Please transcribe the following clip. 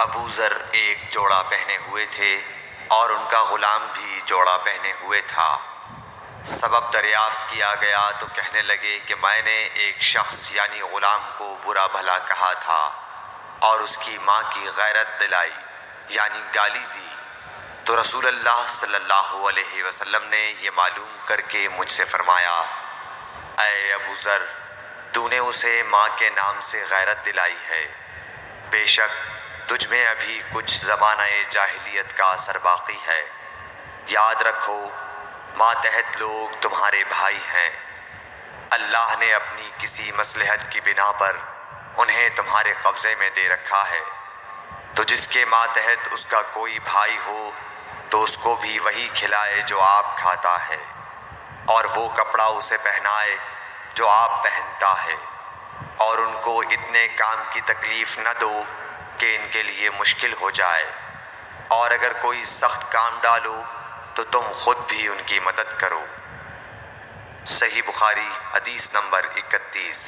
ابو ذر ایک جوڑا پہنے ہوئے تھے اور ان کا غلام بھی جوڑا پہنے ہوئے تھا۔ سبب دریافت کیا گیا تو کہنے لگے کہ میں نے ایک شخص یعنی غلام کو برا بھلا کہا تھا اور اس کی ماں کی غیرت دلائی یعنی گالی دی، تو رسول اللہ صلی اللہ علیہ وسلم نے یہ معلوم کر کے مجھ سے فرمایا، اے ابو ذر، تو نے اسے ماں کے نام سے غیرت دلائی ہے، بے شک تجھ میں ابھی کچھ زمانہ جاہلیت کا اثر باقی ہے۔ یاد رکھو ماتحت لوگ تمہارے بھائی ہیں، اللہ نے اپنی کسی مصلحت کی بنا پر انہیں تمہارے قبضے میں دے رکھا ہے، تو جس کے ماتحت اس کا کوئی بھائی ہو تو اس کو بھی وہی کھلائے جو آپ کھاتا ہے، اور وہ کپڑا اسے پہنائے جو آپ پہنتا ہے، اور ان کو اتنے کام کی تکلیف نہ دو کہ ان کے لیے مشکل ہو جائے، اور اگر کوئی سخت کام ڈالو تو تم خود بھی ان کی مدد کرو۔ صحیح بخاری حدیث نمبر 31۔